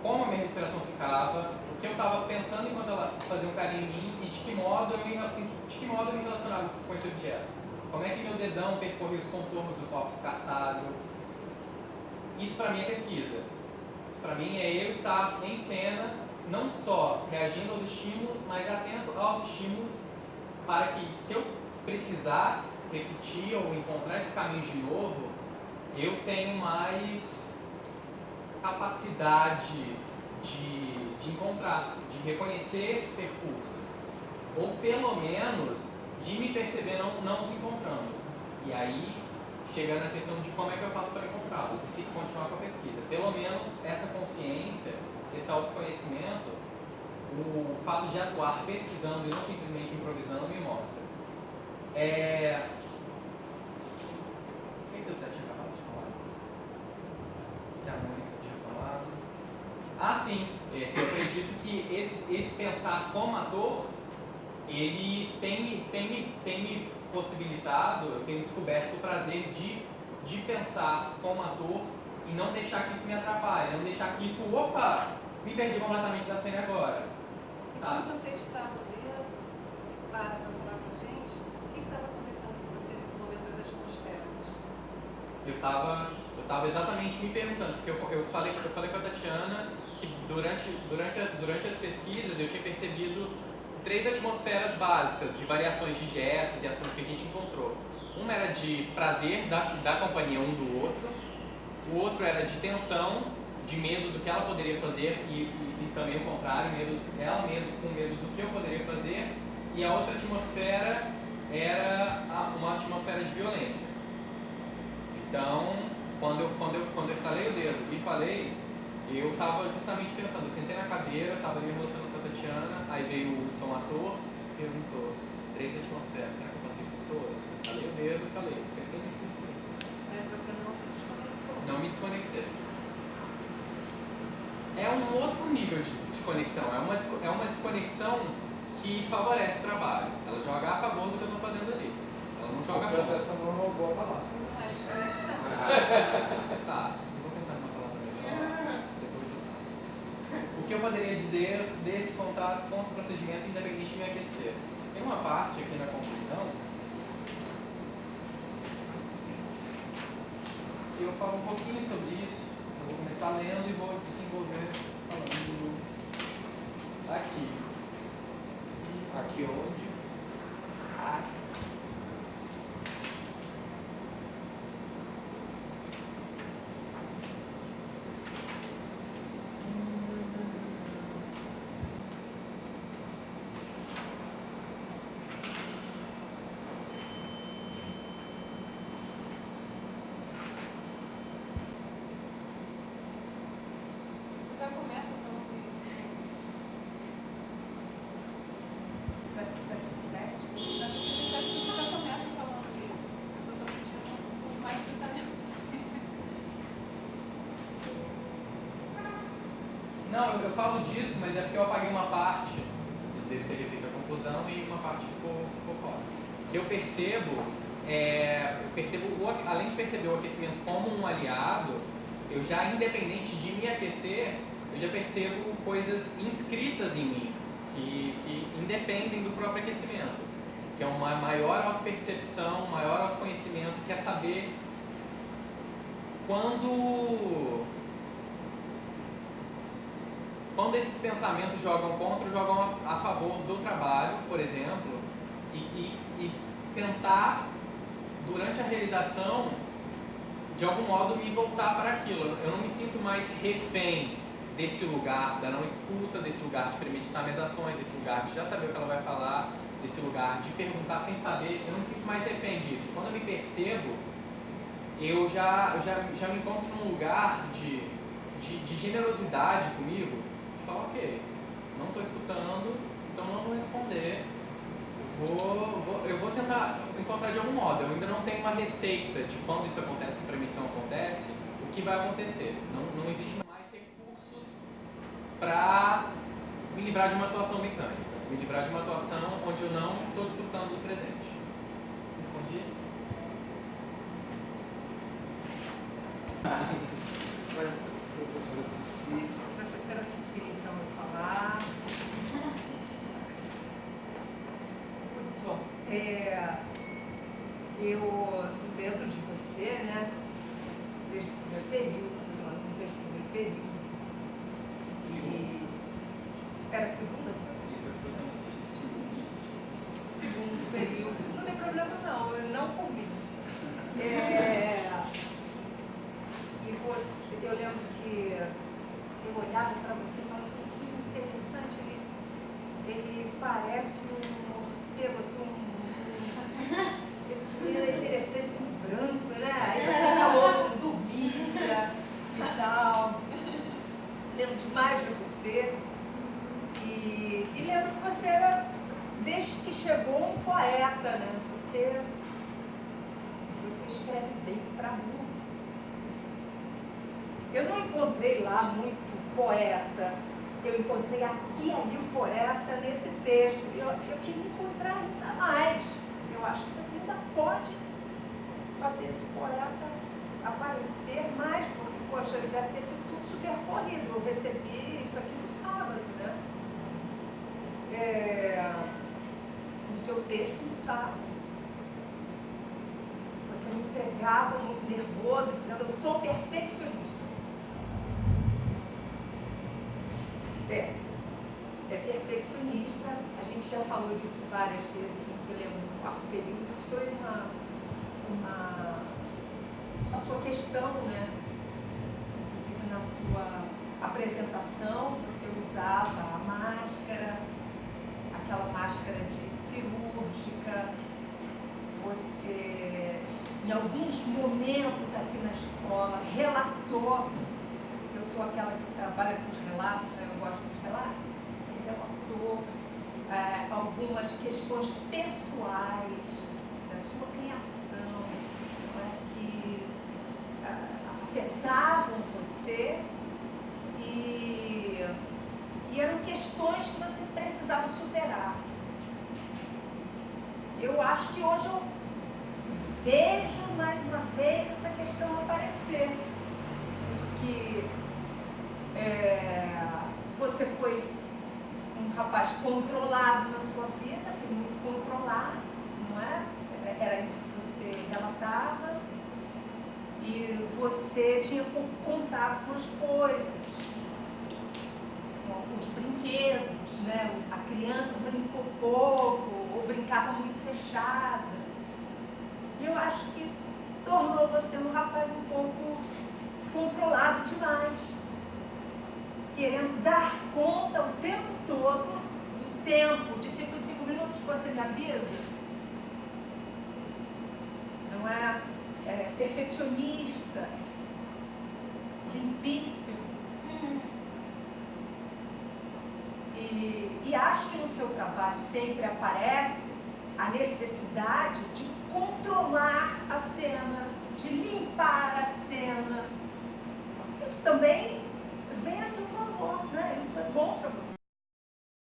Speaker 4: como a minha respiração ficava, o que eu estava pensando enquanto ela fazia um carinho em mim e de que modo eu me relacionava com esse objeto. Como é que meu dedão percorria os contornos do copo descartado. Isso para mim é pesquisa. Isso para mim é eu estar em cena, não só reagindo aos estímulos, mas atento aos estímulos para que, se eu precisar repetir ou encontrar esse caminho de novo, eu tenho mais capacidade de encontrar, de reconhecer esse percurso, ou pelo menos de me perceber não os encontrando. E aí chega na questão de como é que eu faço para encontrá-los e se continuar com a pesquisa. Pelo menos essa consciência, esse autoconhecimento, o fato de atuar pesquisando e não simplesmente improvisando me mostra. O que você tinha acabado de falar? Que a Mônica tinha falado. Sim, eu acredito que esse pensar como ator, ele tem me possibilitado, eu tenho descoberto o prazer de pensar como ator e não deixar que isso me atrapalhe, não deixar que isso, me perdi completamente da cena agora. Sabe?
Speaker 3: Quando você está no dedo, para falar com a gente, o que estava acontecendo com você nesse momento das atmosferas?
Speaker 4: Eu tava exatamente me perguntando, porque eu falei com a Tatiana que durante as pesquisas eu tinha percebido 3 atmosferas básicas de variações de gestos e ações que a gente encontrou. Uma era de prazer da companhia um do outro, o outro era de tensão, de medo do que ela poderia fazer e também o contrário, com medo do que eu poderia fazer, e a outra atmosfera era uma atmosfera de violência. Então, quando eu estalei o dedo e falei, eu estava justamente pensando, eu sentei na cadeira, estava ali me emocionando com a Tatiana, aí veio o Hudson, ator, perguntou, 3 atmosferas, será que eu passei por todas? Eu estalei o dedo e falei, pensei nisso.
Speaker 3: Mas você não se desconectou.
Speaker 4: Não me desconectei. É um outro nível de desconexão, é uma desconexão que favorece o trabalho. Ela joga a favor do que eu estou fazendo ali. Ela não joga a favor.
Speaker 2: Essa não é uma boa palavra.
Speaker 3: Não é desconexão.
Speaker 4: Tá, eu vou pensar numa palavra melhor. Depois eu falo. O que eu poderia dizer desse contato com os procedimentos independente de me aquecer? Tem uma parte aqui na conclusão que eu falo um pouquinho sobre isso. Eu vou começar lendo e vou desenvolver falando aqui.
Speaker 2: Aqui onde?
Speaker 3: Você já começa falando isso.
Speaker 5: Vai ser 77?
Speaker 3: Na 67 você já começa falando isso. Eu só estou puxando um pouco mais de detalhe.
Speaker 4: Não, eu falo disso, mas é porque eu apaguei uma parte, eu teria feito a conclusão e uma parte ficou fora. O que eu percebo, além de perceber o aquecimento como um aliado, eu já, independente de me aquecer, eu já percebo coisas inscritas em mim, que independem do próprio aquecimento, que é uma maior autopercepção, um maior autoconhecimento, que é saber quando esses pensamentos jogam contra ou jogam a favor do trabalho, por exemplo, e tentar, durante a realização, de algum modo me voltar para aquilo. Eu não me sinto mais refém desse lugar da não escuta, desse lugar de premeditar minhas ações, desse lugar de já saber o que ela vai falar, desse lugar de perguntar sem saber. Eu não me sinto mais refém disso. Quando eu me percebo, eu já me encontro num lugar de generosidade comigo, que fala, ok, não estou escutando, então não vou responder. Eu vou tentar encontrar de algum modo. Eu ainda não tenho uma receita de quando isso acontece, se a premedição acontece, o que vai acontecer. Não existe mais recursos para me livrar de uma atuação mecânica, me livrar de uma atuação onde eu não estou desfrutando do presente. Respondi?
Speaker 2: Professora Cici.
Speaker 5: Professora Cecília, então, vai falar. Hudson, eu lembro de você, né, desde o primeiro período, desde o primeiro período. E era a segunda? Segundo período. Não tem problema não, eu não combino. E você, eu lembro que eu olhava para você e falava assim, que interessante, ele parece um morcego, assim, esse menino é interessante, assim, branco, né? Aí você falou, dormia e tal. Lembro demais de você. E lembro que você era, desde que chegou, um poeta, né? Você escreve bem para mundo. Eu não encontrei lá muito poeta, eu encontrei aqui e ali o poeta nesse texto. Eu queria encontrar ainda mais. Eu acho que você ainda pode fazer esse poeta aparecer mais, porque, poxa, ele deve ter sido tudo super corrido. Eu recebi isso aqui no sábado, né? No seu texto no sábado. Você me entregava muito nervoso, dizendo, eu sou perfeccionista. É perfeccionista. A gente já falou disso várias vezes, eu lembro no quarto período. Isso foi a sua questão, né? Inclusive na sua apresentação, você usava a máscara, aquela máscara cirúrgica. Você, em alguns momentos aqui na escola, relatou. Eu sou aquela que trabalha com os relatos, né? Eu gosto dos relatos. Você relatou algumas questões pessoais da sua criação, que afetavam você e eram questões que você precisava superar. Eu acho que hoje eu vejo mais uma vez essa questão aparecer, porque você foi um rapaz controlado na sua vida, foi muito controlado, não é? Era isso que você relatava, e você tinha pouco contato com as coisas, com os brinquedos, né? A criança brincou pouco, ou brincava muito fechada. E eu acho que isso tornou você um rapaz um pouco controlado demais, querendo dar conta o tempo todo do tempo, de 5 em 5 minutos você me avisa. Não é, perfeccionista, limpíssimo. E acho que no seu trabalho sempre aparece a necessidade de controlar a cena, de limpar a cena. Isso também vem a seu favor, né? Isso é bom para você.